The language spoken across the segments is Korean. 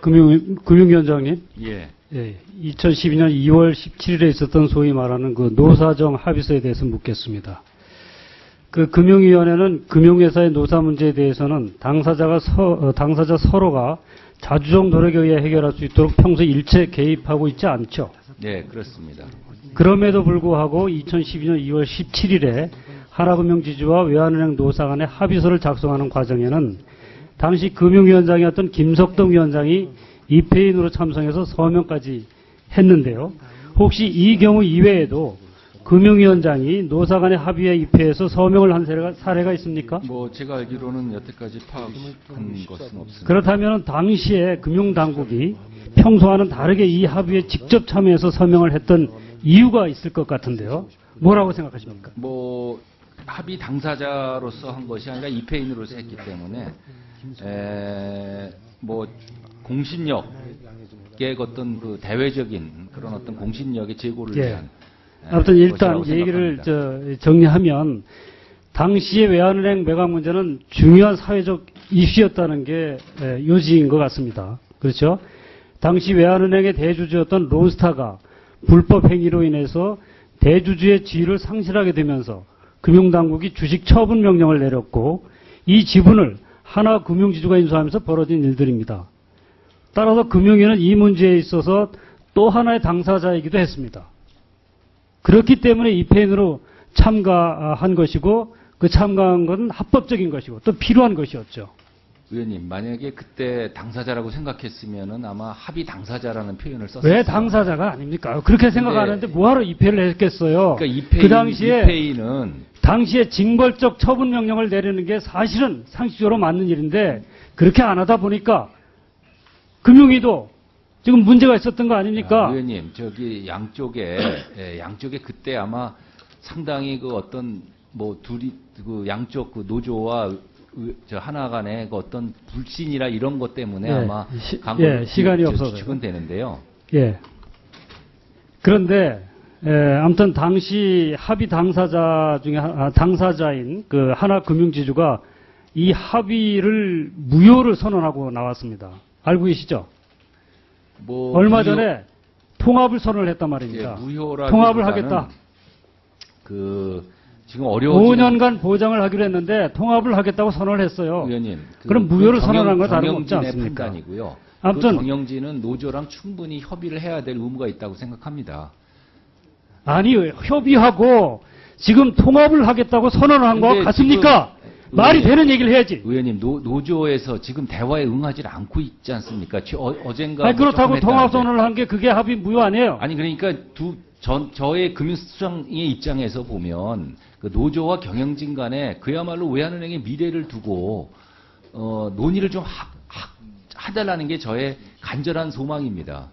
금융위원장님. 예. 예, 2012년 2월 17일에 있었던 소위 말하는 그 노사정 합의서에 대해서 묻겠습니다. 그 금융위원회는 금융회사의 노사 문제에 대해서는 당사자 서로가 자주적 노력에 의해 해결할 수 있도록 평소 일체 개입하고 있지 않죠. 네, 그렇습니다. 그럼에도 불구하고 2012년 2월 17일에 하나금융지주와 외환은행 노사 간의 합의서를 작성하는 과정에는 당시 금융위원장이었던 김석동 위원장이 입회인으로 참석해서 서명까지 했는데요. 혹시 이 경우 이외에도 금융위원장이 노사 간의 합의에 입회해서 서명을 한 사례가 있습니까? 뭐 제가 알기로는 여태까지 파악한 것은 없습니다. 그렇다면 당시에 금융당국이 평소와는 다르게 이 합의에 직접 참여해서 서명을 했던 이유가 있을 것 같은데요. 뭐라고 생각하십니까? 뭐 합의 당사자로서 한 것이 아니라 입회인으로서 했기 때문에 뭐 공신력의 어떤 그 대외적인 그런 어떤 공신력의 제고를 위한 아무튼 일단 얘기를 정리하면 당시의 외환은행 매각 문제는 중요한 사회적 이슈였다는 게 요지인 것 같습니다. 그렇죠? 당시 외환은행의 대주주였던 론스타가 불법 행위로 인해서 대주주의 지위를 상실하게 되면서 금융당국이 주식 처분 명령을 내렸고 이 지분을 하나금융지주가 인수하면서 벌어진 일들입니다. 따라서 금융위는 이 문제에 있어서 또 하나의 당사자이기도 했습니다. 그렇기 때문에 입회인으로 참가한 것이고 그 참가한 것은 합법적인 것이고 또 필요한 것이었죠. 의원님, 만약에 그때 당사자라고 생각했으면은 아마 합의 당사자라는 표현을 썼어요. 왜 당사자가 아닙니까? 그렇게 생각하는데 뭐하러 입회를 했겠어요? 그러니까 그 당시에 입회인은 징벌적 처분 명령을 내리는 게 사실은 상식적으로 맞는 일인데 그렇게 안 하다 보니까 금융위도 지금 문제가 있었던 거 아닙니까? 의원님, 저기 양쪽에 그때 아마 상당히 그 어떤 뭐 둘이 그 양쪽 그 노조와 저 하나 간의 그 어떤 불신이라 이런 것 때문에 아마 시간이 없어서 추측은 되는데요. 예. 그런데 아무튼 당시 합의 당사자 중에 당사자인 그 하나금융지주가 이 합의를 무효를 선언하고 나왔습니다. 알고 계시죠? 뭐 얼마 전에 통합을 선언을 했단 말입니다. 통합을 하겠다. 지금 어려운 5년간 보장을 하기로 했는데 통합을 하겠다고 선언을 했어요. 의원님, 그럼 무효를 선언한 건 다름없지 않습니까? 판단이고요. 아무튼 경영진은 노조랑 충분히 협의를 해야 될 의무가 있다고 생각합니다. 아니 협의하고 지금 통합을 하겠다고 선언한 거 같습니까? 말이 되는 얘기를 해야지. 의원님, 노조에서 지금 대화에 응하지 않고 있지 않습니까? 어젠가. 아니, 그렇다고 통합 선언을 한 게 그게 합의 무효 아니에요? 아니, 그러니까 저의 금융수장의 입장에서 보면 그 노조와 경영진 간에 그야말로 외환은행의 미래를 두고 논의를 좀 하달라는 게 저의 간절한 소망입니다.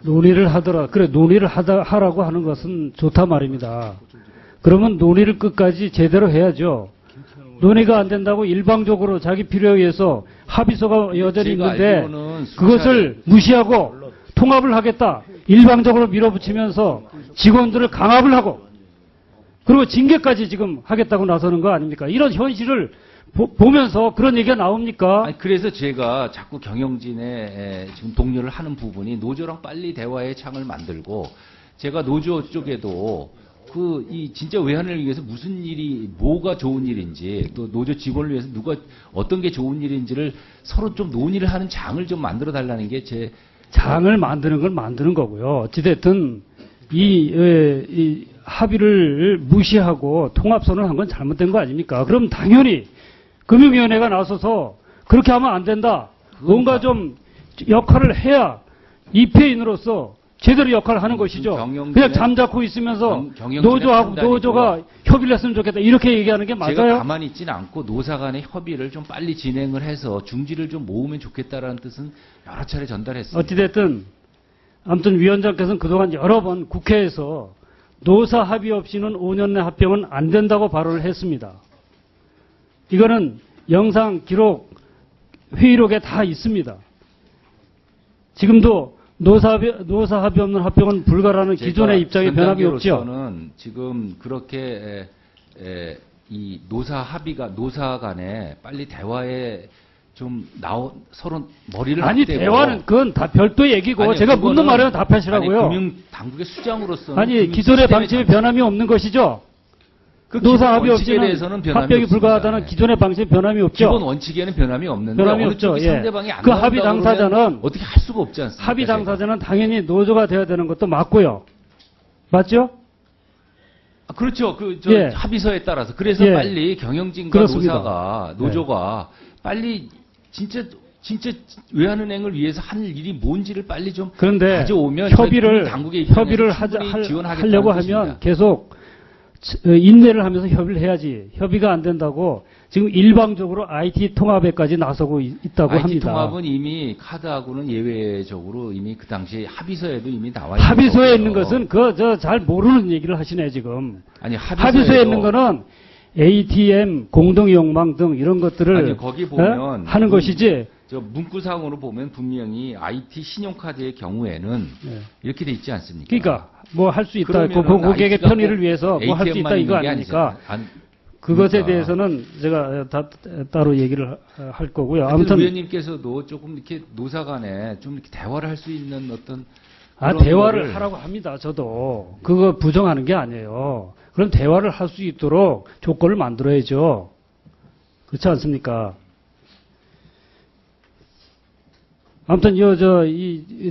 논의를 하라고 하는 것은 좋다 말입니다. 그러면 논의를 끝까지 제대로 해야죠. 논의가 안 된다고 일방적으로 자기 필요에 의해서 합의서가 여전히 있는데 그것을 무시하고 통합을 하겠다. 일방적으로 밀어붙이면서 직원들을 강압을 하고 그리고 징계까지 지금 하겠다고 나서는 거 아닙니까? 이런 현실을 보면서 그런 얘기가 나옵니까? 아니, 그래서 제가 자꾸 경영진의 지금 독려를 하는 부분이 노조랑 빨리 대화의 창을 만들고 제가 노조 쪽에도 진짜 외환을 위해서 무슨 일이, 뭐가 좋은 일인지, 또 노조 직원을 위해서 어떤 게 좋은 일인지를 서로 좀 논의를 하는 장을 좀 만들어 달라는 게 제. 장을 만드는 건 만드는 거고요. 어찌됐든, 이 합의를 무시하고 통합선언을 한 건 잘못된 거 아닙니까? 그럼 당연히 금융위원회가 나서서 그렇게 하면 안 된다. 뭔가 좀 역할을 해야 입회인으로서 제대로 역할을 하는 것이죠. 그냥 잠자코 있으면서 노조가 협의를 했으면 좋겠다. 이렇게 얘기하는 게 맞아요? 제가 가만히 있지는 않고 노사 간의 협의를 좀 빨리 진행을 해서 중지를 좀 모으면 좋겠다라는 뜻은 여러 차례 전달했습니다. 어찌됐든 아무튼 위원장께서는 그동안 여러 번 국회에서 노사 합의 없이는 5년 내 합병은 안 된다고 발언을 했습니다. 이거는 영상 기록 회의록에 다 있습니다. 지금도 노사 합의 없는 합병은 불가라는 기존의 입장에 변함이 없죠. 저는 지금 그렇게 이 노사 간에 빨리 대화의 좀 서로 머리를 아니 맞대고 대화는 그건 다 별도 얘기고 아니, 제가 그거는 묻는 말에는 답하시라고요. 아니, 금융 당국의 수장으로서는 아니 금융 기존의 시스템의 방침에 장- 변함이 없는 것이죠. 그 노사 기본 합의 원칙에 없이는 대해서는 변함이 합병이 없습니다. 불가하다는 네. 기존의 방침에 변함이 없죠. 기본 원칙에는 변함이 없는데 변함이 어느 없죠. 쪽이 예. 상대방이 안 그 합의 나온다고 당사자는 그러면 어떻게 할 수가 없지 않습니까? 합의 제가. 당사자는 당연히 노조가 돼야 되는 것도 맞고요. 맞죠? 아, 그렇죠. 예. 합의서에 따라서 그래서 예. 빨리 경영진과 그렇습니다. 노사가 노조가 빨리 진짜 외환은행을 위해서 할 일이 뭔지를 빨리 좀 그런데 가져오면 협의를 당국의 입장에서 협의를 충분히 지원하겠다는 하려고 뜻입니다. 하면 계속 인내를 하면서 협의를 해야지. 협의가 안 된다고 지금 일방적으로 IT 통합에까지 나서고 있다고 IT 합니다. 통합은 이미 카드하고는 예외적으로 이미 그 당시 합의서에도 이미 나와 있는 합의서에 거고요. 있는 것은 잘 모르는 얘기를 하시네 지금. 아니 합의서에 있는 거는 ATM 공동이용망 등 이런 것들을 아니, 거기 보면 하는 것이지. 저 문구상으로 보면 분명히 IT 신용카드의 경우에는 예. 이렇게 돼 있지 않습니까? 그러니까 뭐 할 수 있다. 그러면은 그 고객의 IT가 편의를 꼭 위해서 뭐 할 수 있다 ATM 만 이거 있는 게 아닙니까? 아니잖아요. 그것에 그러니까. 대해서는 제가 따로 얘기를 할 거고요. 하여튼 아무튼 의원님께서도 조금 이렇게 노사 간에 좀 이렇게 대화를 할 수 있는 어떤 그런 대화를 거를 하라고 합니다. 저도 그거 부정하는 게 아니에요. 그럼 대화를 할 수 있도록 조건을 만들어야죠. 그렇지 않습니까? 아무튼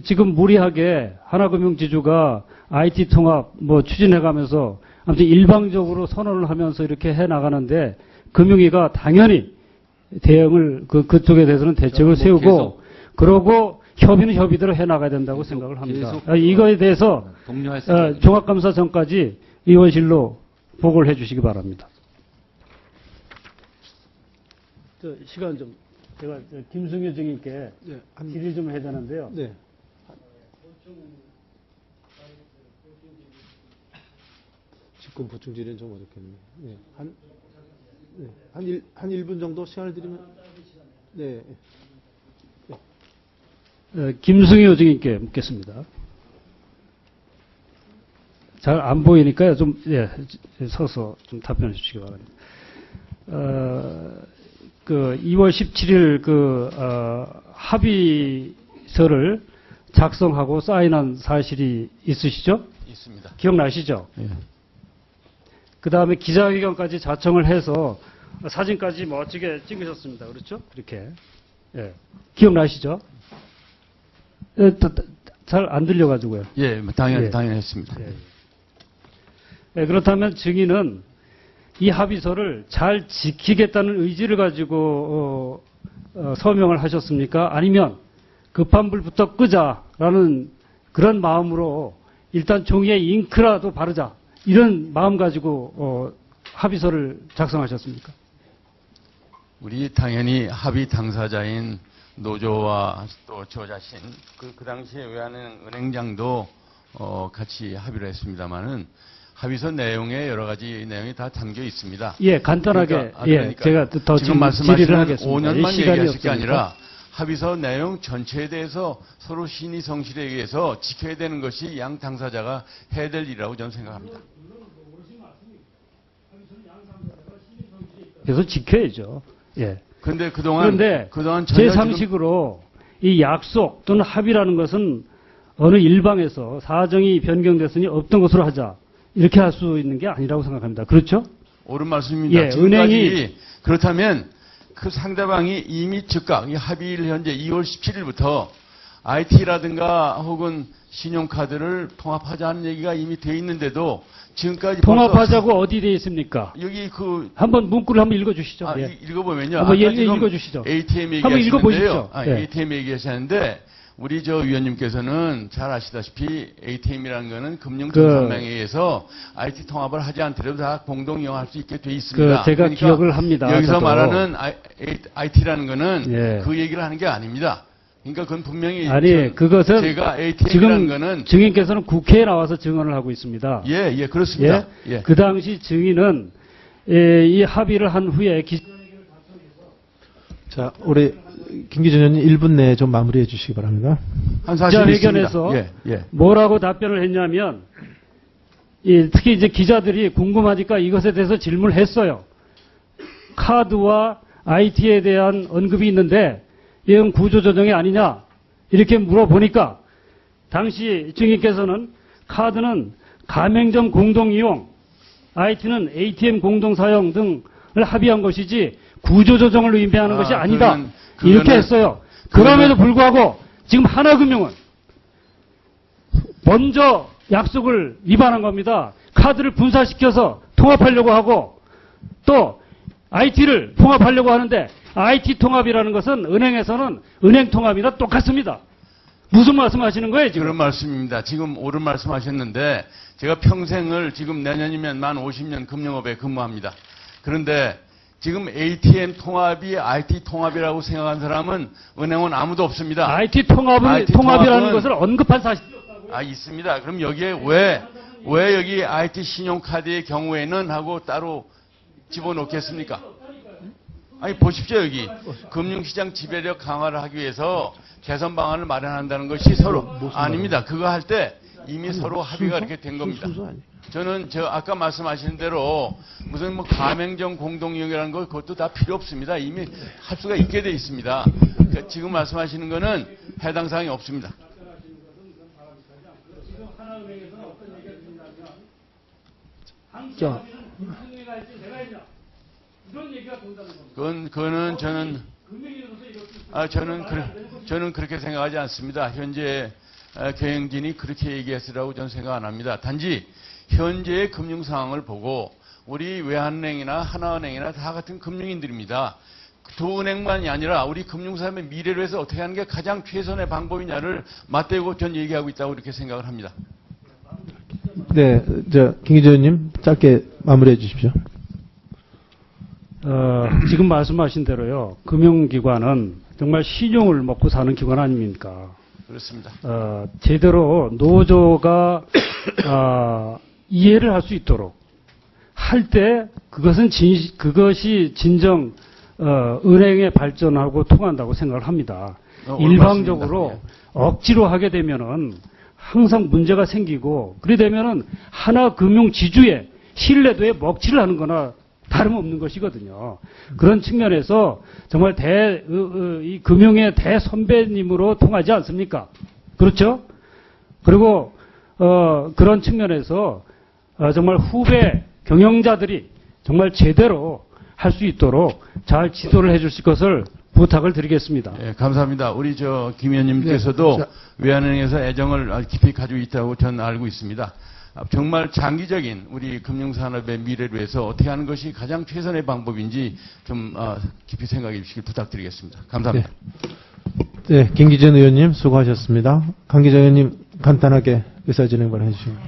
지금 무리하게 하나금융지주가 IT 통합 추진해가면서 아무튼 일방적으로 선언을 하면서 이렇게 해 나가는데 금융위가 당연히 대응을 그쪽에 대해서는 대책을 세우고 그러고 협의는 협의대로 해 나가야 된다고 생각을 합니다. 계속 이거에 대해서 독려할 수 있는 종합감사 전까지 의원실로 보고를 해주시기 바랍니다. 시간 좀 제가 김승효 증인께 네, 질의 좀 해야 되는데요. 네. 직권 보충 질의는 좀 어렵겠네요. 네. 한 1분 정도 시간을 드리면. 네. 김승효 증인께 묻겠습니다. 잘 안 보이니까요. 좀 서서 좀 답변해 주시기 바랍니다. 2월 17일 합의서를 작성하고 사인한 사실이 있으시죠? 있습니다. 기억나시죠? 예. 그 다음에 기자회견까지 자청을 해서 사진까지 멋지게 찍으셨습니다. 그렇죠? 그렇게. 예. 기억나시죠? 잘 안 들려가지고요. 예, 당연히 했습니다. 예, 그렇다면 증인은 이 합의서를 잘 지키겠다는 의지를 가지고 서명을 하셨습니까? 아니면 급한 불부터 끄자라는 그런 마음으로 일단 종이에 잉크라도 바르자 이런 마음 가지고 합의서를 작성하셨습니까? 우리 당연히 합의 당사자인 노조와 또 저 자신 그 당시에 외환은행장도 같이 합의를 했습니다만은 합의서 내용에 여러 가지 내용이 다 담겨 있습니다. 예, 간단하게 그러니까 제가 더 지금 질의를 말씀하시는 하겠습니다. 5년만 시간이 얘기하실 게 없으니까. 아니라 합의서 내용 전체에 대해서 서로 신의 성실에 의해서 지켜야 되는 것이 양 당사자가 해야 될 일이라고 저는 생각합니다. 그래서 지켜야죠. 예. 그런데 그동안 제 전혀 상식으로 이 약속 또는 합의라는 것은 어느 일방에서 사정이 변경됐으니 없던 것으로 하자 이렇게 할 수 있는 게 아니라고 생각합니다. 그렇죠? 옳은 말씀입니다. 예, 지금까지 그렇다면 그 상대방이 이미 즉각 이 합의일 현재 2월 17일부터 IT라든가 혹은 신용카드를 통합하자는 얘기가 이미 돼 있는데도 지금까지 통합하자고 어디 돼 있습니까? 여기 한번 문구를 한번 읽어주시죠. 예. 읽어보면요. 한번 아까 지금 읽어주시죠. ATM 한번 얘기하시는데요. 읽어보십시오. 예. ATM 얘기하셨는데 우리 저 위원님께서는 잘 아시다시피 ATM이라는 거는 금융정산망에 의해서 IT 통합을 하지 않더라도 다 공동 이용할 수 있게 돼 있습니다. 제가 그러니까 기억을 합니다. 여기서 저도. 말하는 IT라는 거는 예. 그 얘기를 하는 게 아닙니다. 그러니까 그건 분명히 아니 그것은 제가 ATM이라는 지금 거는 증인께서는 국회에 나와서 증언을 하고 있습니다. 예, 그렇습니다. 예. 그 당시 증인은 이 합의를 한 후에 자, 우리 김기준 의원님 1분 내에 좀 마무리해 주시기 바랍니다. 한 사실이 기자회견에서 있습니다. 예. 뭐라고 답변을 했냐면 특히 이제 기자들이 궁금하니까 이것에 대해서 질문을 했어요. 카드와 IT에 대한 언급이 있는데 이건 구조조정이 아니냐 이렇게 물어보니까 당시 증인께서는 카드는 가맹점 공동이용, IT는 ATM 공동사용 등을 합의한 것이지 구조조정을 의미하는 것이 아니다. 이렇게 했어요. 그럼에도 불구하고 지금 하나금융은 먼저 약속을 위반한 겁니다. 카드를 분사시켜서 통합하려고 하고 또 IT를 통합하려고 하는데 IT 통합이라는 것은 은행에서는 은행 통합이나 똑같습니다. 무슨 말씀하시는 거예요 지금? 그런 말씀입니다. 지금 옳은 말씀하셨는데 제가 평생을 지금 내년이면 만 50년 금융업에 근무합니다. 그런데 지금 ATM 통합이 IT 통합이라고 생각한 사람은 은행은 아무도 없습니다. IT 통합이라는 것을 언급한 사실이 있습니다. 그럼 여기에 왜 여기 IT 신용카드의 경우에는 하고 따로 집어넣겠습니까? 아니 보십시오. 여기 금융시장 지배력 강화를 하기 위해서 개선 방안을 마련한다는 것이 서로 아닙니다. 그거 할 때 이미 서로 합의가 이렇게 된 겁니다. 저는 아까 말씀하신 대로 무슨 뭐 가맹점 공동이용이라는 거 그것도 다 필요 없습니다. 이미 할 수가 있게 돼 있습니다. 그러니까 지금 말씀하시는 거는 해당 사항이 없습니다. 자, 그거는 저는 그렇게 생각하지 않습니다. 현재 경영진이 그렇게 얘기했으라고 저는 생각 안 합니다. 단지 현재의 금융 상황을 보고 우리 외환은행이나 하나은행이나 다 같은 금융인들입니다. 두 은행만이 아니라 우리 금융사업의 미래를 위해서 어떻게 하는 게 가장 최선의 방법이냐를 맞대고 전 얘기하고 있다고 이렇게 생각을 합니다. 네, 김기정 의원님 짧게 마무리해 주십시오. 지금 말씀하신 대로요. 금융기관은 정말 신용을 먹고 사는 기관 아닙니까? 그렇습니다. 제대로 노조가 이해를 할 수 있도록 할 때 그것이 진정 은행의 발전하고 통한다고 생각을 합니다. 일방적으로 맞습니다. 억지로 하게 되면은 항상 문제가 생기고 그래 되면은 하나 금융 지주의 신뢰도에 먹칠을 하는 거나 다름없는 것이거든요. 그런 측면에서 정말 이 금융의 대선배님으로 통하지 않습니까? 그렇죠? 그리고 그런 측면에서 정말 후배 경영자들이 정말 제대로 할 수 있도록 잘 지도를 해 주실 것을 부탁을 드리겠습니다. 예, 감사합니다. 우리 김 의원님께서도 외환은행에서 애정을 깊이 가지고 있다고 저는 알고 있습니다. 정말 장기적인 우리 금융산업의 미래를 위해서 어떻게 하는 것이 가장 최선의 방법인지 좀 깊이 생각해 주시길 부탁드리겠습니다. 감사합니다. 네, 김기정 의원님 수고하셨습니다. 강기정 의원님 간단하게 의사진행을 해주시면.